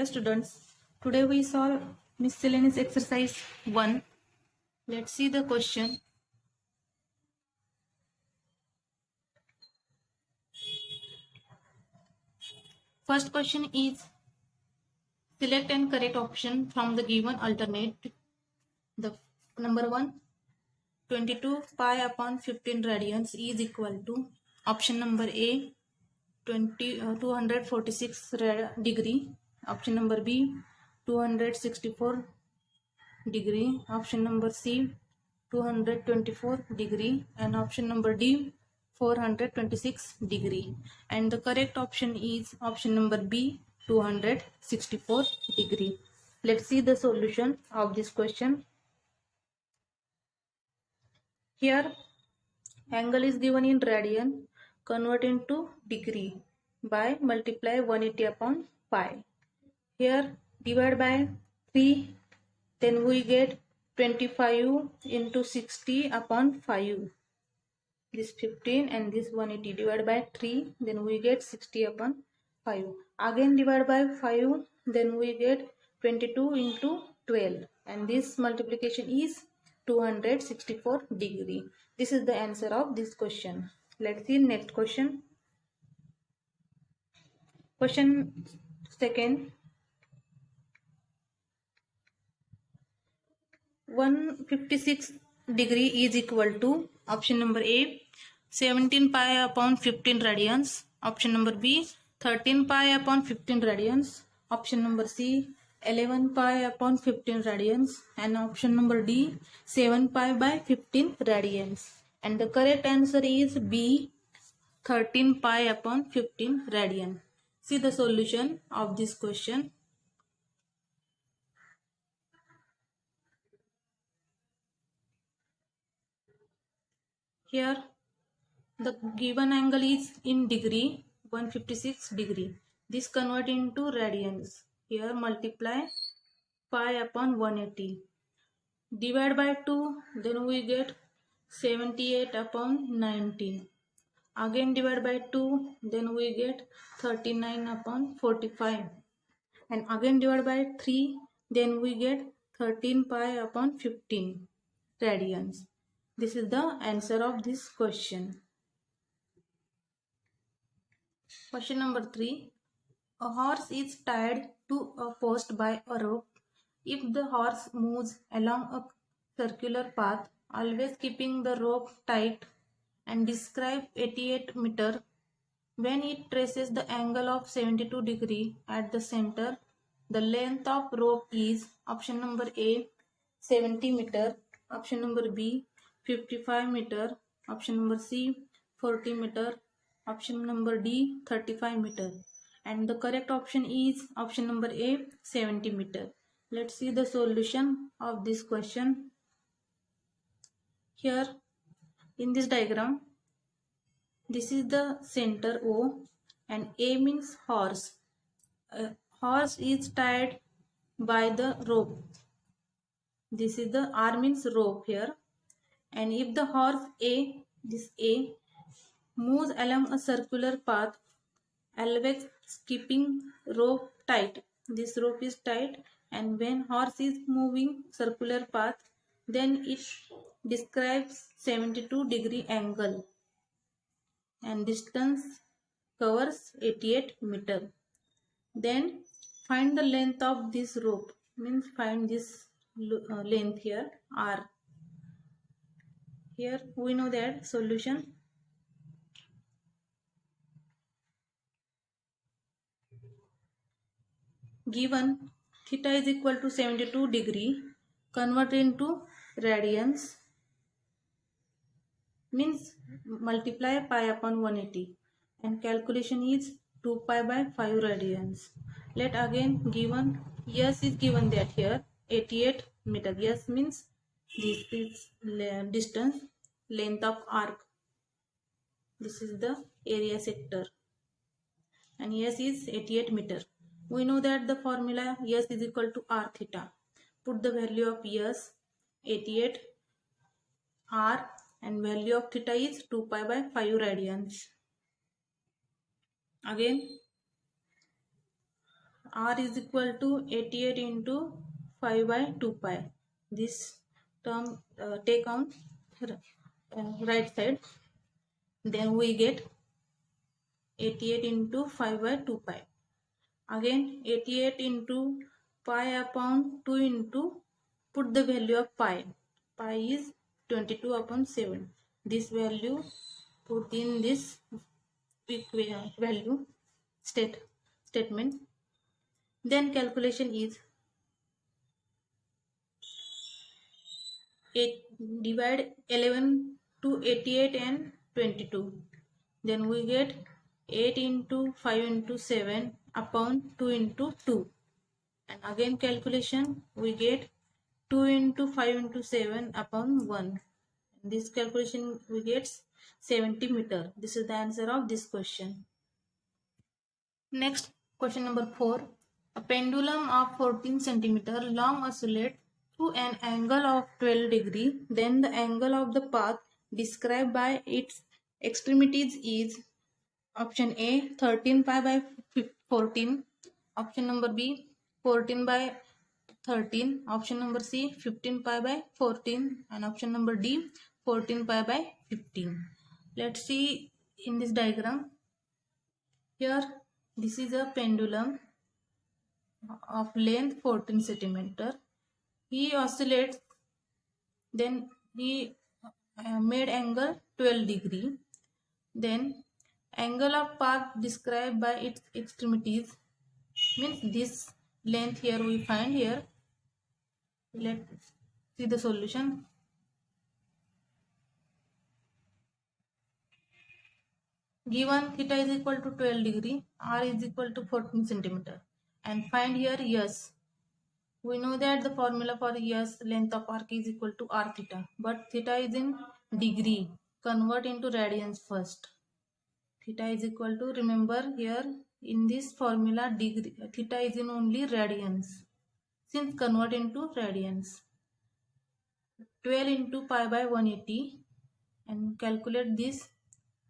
Hello students, today we solve miscellaneous exercise 1. Let's see the question. First question is select and correct option from the given alternate. The number 1, 22 pi upon 15 radians is equal to option number A 246 degree, option number B 264 degree, option number C 224 degree, and option number D 426 degree, and the correct option is option number B 264 degree. Let's see the solution of this question. Here angle is given in radian, convert into degree by multiply 180 upon pi. Here divide by 3, then we get 25 into 60 upon 5. This 15 and this 180 divided by 3, then we get 60 upon 5. Again divide by 5, then we get 22 into 12, and this multiplication is 264 degree. This is the answer of this question. Let's see next question. Question second. 156 degree is equal to option number A 17 pi upon 15 radians, option number B 13 pi upon 15 radians, option number C 11 pi upon 15 radians, and option number D 7 pi by 15 radians, and the correct answer is B 13 pi upon 15 radian. See the solution of this question. Here the given angle is in degree 156 degree. This convert into radians. Here multiply pi upon 180. Divide by 2, then we get 78 upon 19. Again divide by 2, then we get 39 upon 45. And again divide by 3, then we get 13 pi upon 15 radians. This is the answer of this question. Question number 3. A horse is tied to a post by a rope. If the horse moves along a circular path, always keeping the rope tight, and describe 88 meter, when it traces the angle of 72 degree at the center, the length of rope is option number A 70 meter, option number B 55 meter, option number C 40 meter, option number D 35 meter, and the correct option is option number A 70 meter. Let's see the solution of this question. Here in this diagram, this is the center O, and A means horse. Horse is tied by the rope. This is the R means rope here, and if the horse A, this A, moves along a circular path, always keeping rope tight. This rope is tight, and when horse is moving circular path, then it describes 72 degree angle, and distance covers 88 meter. Then find the length of this rope, means find this length here R. Here we know that solution. Given theta is equal to 72 degree, convert into radians, means multiply pi upon 180, and calculation is 2 pi by 5 radians. Let again given S is given that here 88 meter. S means this is distance, length of arc. This is the area sector, and S is 88 meter. We know that the formula S is equal to R theta. Put the value of S 88 R, and value of theta is 2 pi by 5 radians. Again r is equal to 88 into 5 by 2 pi. This term take on right side, then we get 88 into 5 by 2 pi. Again 88 into pi upon 2 into, put the value of pi. Pi is 22 upon 7. This value put in this value statement. Then calculation is 8, divide 11 to 88 and 22. Then we get 8 into 5 into 7 upon 2 into 2. And again calculation, we get 2 into 5 into 7 upon 1. This calculation we get 70 meter. This is the answer of this question. Next, question number 4. A pendulum of 14 centimeter long oscillates through an angle of 12 degree. Then the angle of the path described by its extremities is option A 13 pi by 14, option number B 14 by 13, option number C 15 pi by 14, and option number D 14 pi by 15. Let's see in this diagram. Here this is a pendulum of length 14 centimeter. He oscillates, then he made angle 12 degree. Then angle of path described by its extremities means this length here we find here. Let's see the solution. Given theta is equal to 12 degree, r is equal to 14 centimeter, and find here S. We know that the formula for S, length of arc, is equal to r theta, but theta is in degree. Convert into radians first. Theta is equal to, remember here in this formula degree, theta is in only radians. Since convert into radians, 12 into pi by 180, and calculate this.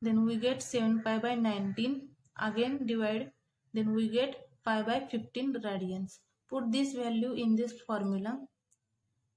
Then we get 7 pi by 19. Again divide. Then we get pi by 15 radians. Put this value in this formula.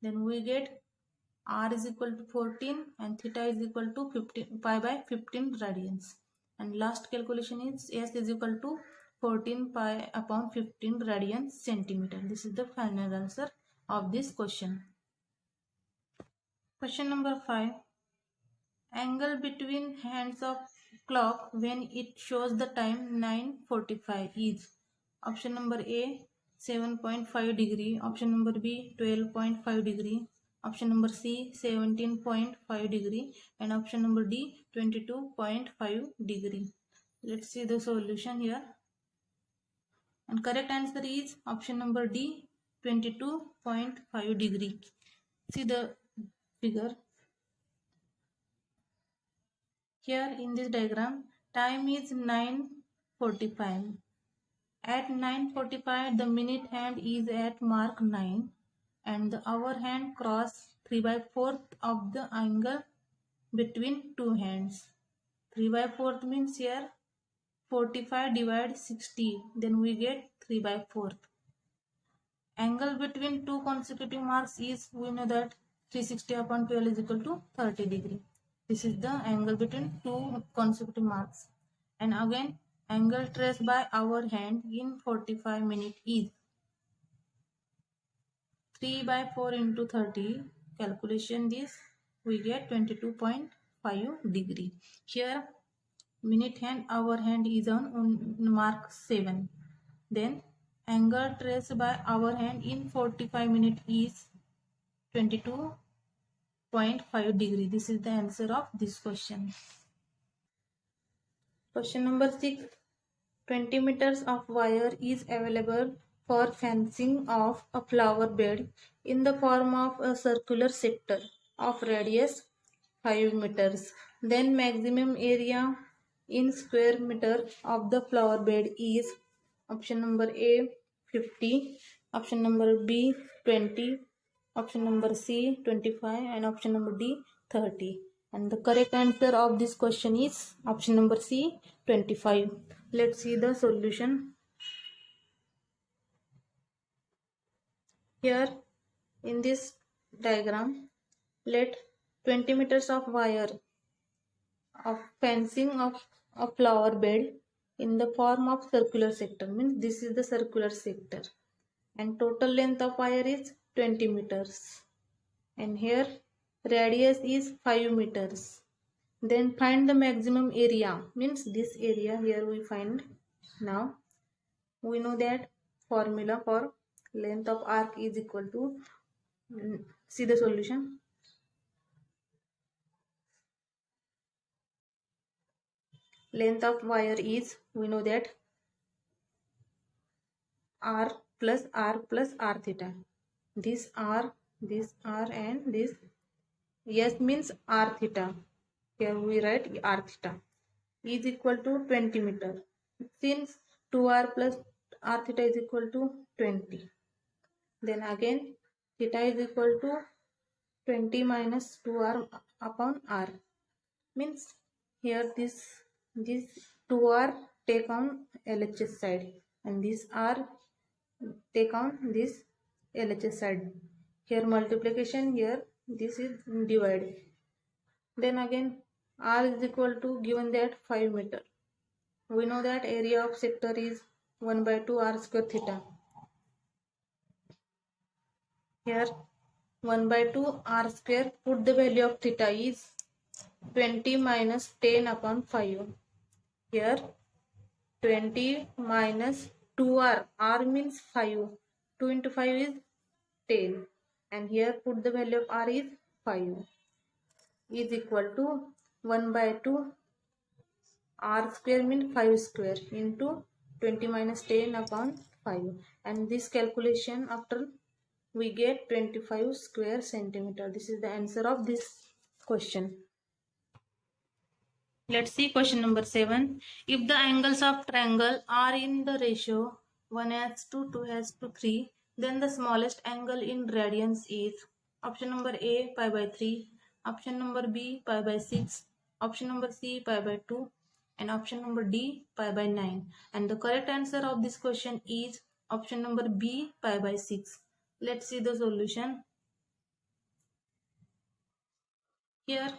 Then we get r is equal to 14 and theta is equal to 15 pi by 15 radians. And last calculation is S is equal to 14 pi upon 15 radians centimeter. This is the final answer of this question. Question number 5. Angle between hands of clock when it shows the time 9:45 is option number A 7.5 degree, option number B 12.5 degree, option number C 17.5 degree, and option number D 22.5 degree. Let's see the solution here. And correct answer is option number D 22.5 degree. See the figure. Here in this diagram, time is 9:45. At 9:45, the minute hand is at mark 9 and the hour hand cross 3/4 of the angle between two hands. 3/4 means here 45 divide 60, then we get 3/4. Angle between two consecutive marks is, we know that 360 upon 12 is equal to 30 degree. This is the angle between two consecutive marks. And again, angle traced by our hand in 45 minutes is 3/4 into 30. Calculation this, we get 22.5 degree. Here, minute hand, our hand is on mark 7. Then, angle traced by our hand in 45 minutes is 22.5 degree. This is the answer of this question. Question number 6. 20 meters of wire is available for fencing of a flower bed in the form of a circular sector of radius 5 meters. Then maximum area in square meter of the flower bed is option number A 50, option number B 20, option number C 25, and option number D 30. And the correct answer of this question is option number C 25. Let's see the solution. Here in this diagram, let 20 meters of wire of fencing of a flower bed in the form of circular sector, means this is the circular sector, and total length of wire is 20 meters, and here radius is 5 meters. Then find the maximum area, means this area here we find. Now we know that formula for length of arc is equal to, see the solution. Length of wire is, we know that r plus r theta. This r and this s means r theta. Here we write r theta is equal to 20 meter. Since 2r plus r theta is equal to 20, then again theta is equal to 20 minus 2r upon r, means here this 2r take on LHS side and this r take on this LHS side. Here multiplication, here this is divide. Then again r is equal to, given that 5 meter. We know that area of sector is 1 by 2 r square theta. Here 1 by 2 r square, put the value of theta is 20 minus 10 upon 5. Here 20 minus 2r, r means 5, 2 into 5 is 10, and here put the value of r is 5, is equal to 1 by 2 r square means 5 square into 20 minus 10 upon 5, and this calculation after we get 25 square centimeter. This is the answer of this question. Let's see question number 7. If the angles of triangle are in the ratio 1:2, 2:3, then the smallest angle in radians is, option number A, pi by 3, option number B, pi by 6, option number C, pi by 2, and option number D, pi by 9. And the correct answer of this question is option number B, pi by 6. Let's see the solution. Here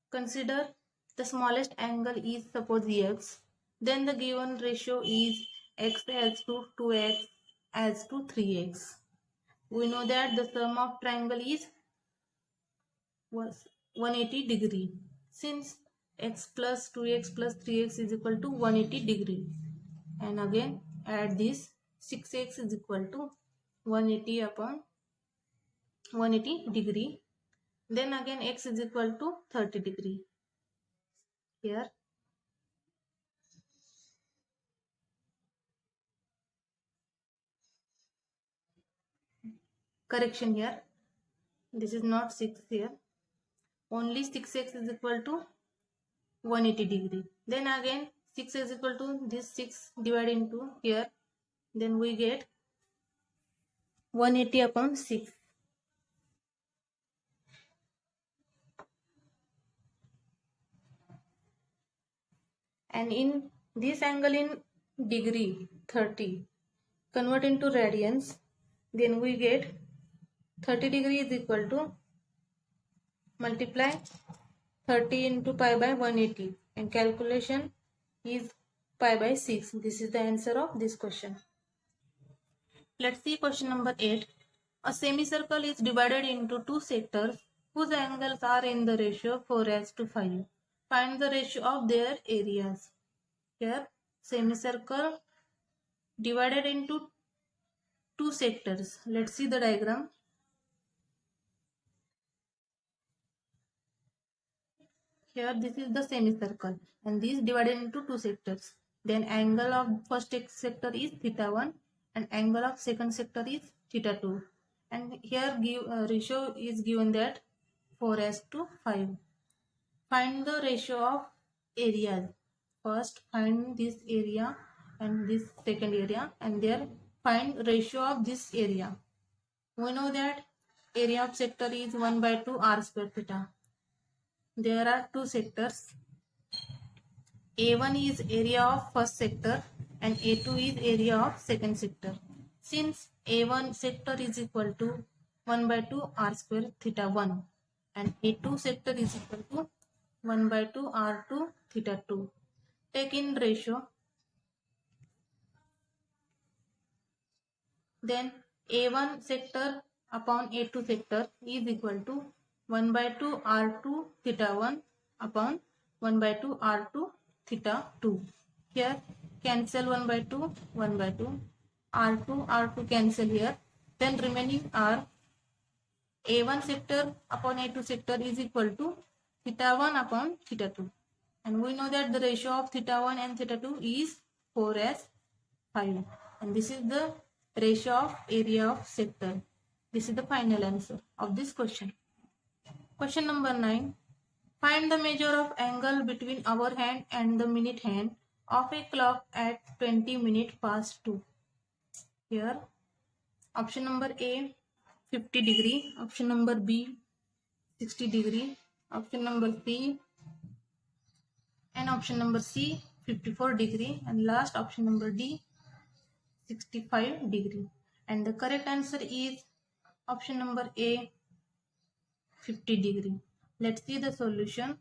consider the smallest angle is suppose x, then the given ratio is x as to 2x as to 3x. We know that the sum of triangle is 180 degree, since x plus 2x plus 3x is equal to 180 degree, and again add this 6x is equal to 180 upon 180 degree, then again x is equal to 30 degree. Here correction, here this is not 6, here only 6x is equal to 180 degree, then again 6 is equal to this 6 divided into here, then we get 180 upon 6. And in this angle in degree 30 convert into radians, then we get 30 degree is equal to multiply 30 into pi by 180, and calculation is pi by 6. This is the answer of this question. Let's see question number 8. A semicircle is divided into two sectors whose angles are in the ratio 4:5. Find the ratio of their areas. Here semicircle divided into two sectors. Let's see the diagram. Here this is the semicircle and this divided into two sectors. Then angle of first sector is theta 1 and angle of second sector is theta 2. And here ratio is given that 4:5. Find the ratio of areas. First find this area and this second area, and there find ratio of this area. We know that area of sector is 1 by 2 r square theta. There are two sectors. A1 is area of first sector and A2 is area of second sector. Since A1 sector is equal to 1 by 2 r square theta 1 and A2 sector is equal to 1 by 2 r2 theta 2. Take in ratio. Then A1 sector upon A2 sector is equal to 1 by 2 r2 theta 1 upon 1 by 2 r2 theta 2. Here cancel 1 by 2, 1 by 2, r2 cancel here. Then remaining are A1 sector upon A2 sector is equal to theta 1 upon theta 2. And we know that the ratio of theta 1 and theta 2 is 4:5. And this is the ratio of area of sector. This is the final answer of this question. Question number 9. Find the measure of angle between hour hand and the minute hand of a clock at 20 minutes past 2. Here option number A 50 degree, option number B 60 degree, option number C and option number C 54 degree, and last option number D 65 degree. And the correct answer is option number A 50 degree. Let's see the solution.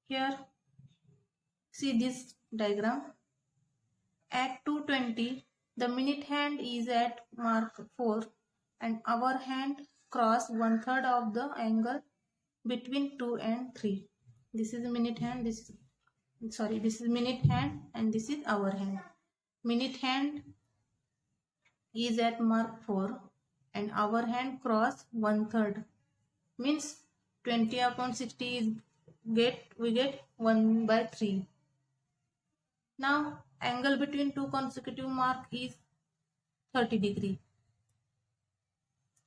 Here see this diagram. At 2:20 the minute hand is at mark 4 and hour hand cross 1/3 of the angle between 2 and 3. This is minute hand, this is minute hand and this is hour hand. Minute hand is at mark 4 and hour hand cross 1/3, means 20 upon 60 is we get 1 by 3. Now angle between two consecutive mark is 30 degree.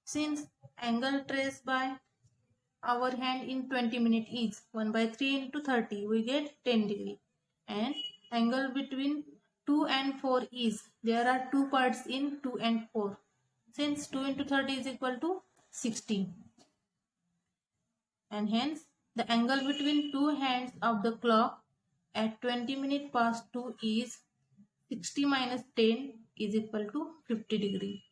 Since angle traced by our hand in 20 minutes is 1 by 3 into 30, we get 10 degree. And angle between 2 and 4 is, there are two parts in 2 and 4. Since 2 into 30 is equal to 60. And hence the angle between two hands of the clock at 20 minutes past 2 is 60 minus 10 is equal to 50 degree.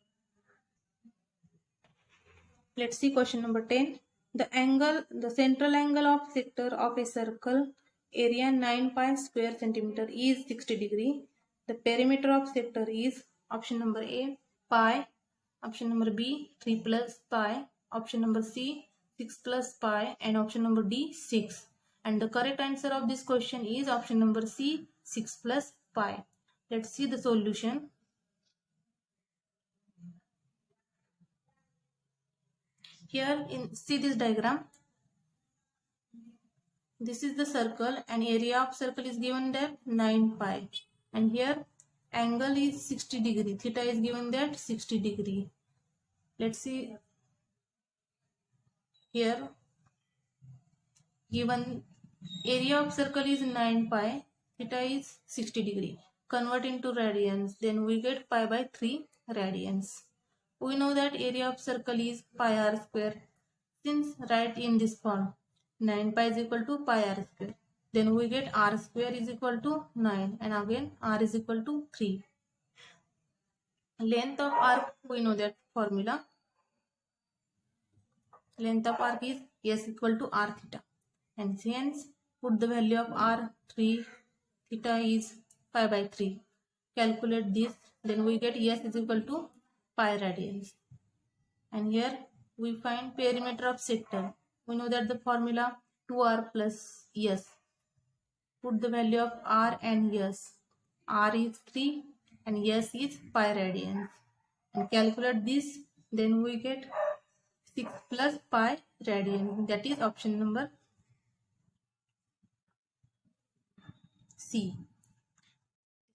Let's see question number 10. The central angle of sector of a circle area 9 pi square centimeter is 60 degree. The perimeter of sector is option number A pi, option number B 3 plus pi, option number C 6 plus pi, and option number D 6. And the correct answer of this question is option number C 6 plus pi. Let's see the solution. Here see this diagram. This is the circle and area of circle is given there 9 pi. And here angle is 60 degree. Theta is given that 60 degree. Let's see here. Given area of circle is 9 pi. Theta is 60 degree. Convert into radians. Then we get pi by 3 radians. We know that area of circle is pi r square. Since write in this form, 9 pi is equal to pi r square. Then we get r square is equal to 9 and again r is equal to 3. Length of arc, we know that formula. Length of arc is s equal to r theta. And hence put the value of r 3, theta is pi by 3. Calculate this, then we get s is equal to pi radians. And here we find perimeter of sector. We know that the formula 2r plus s. Put the value of r and s. R is 3 and s is pi radians. And calculate this, then we get 6 plus pi radians. That is option number C.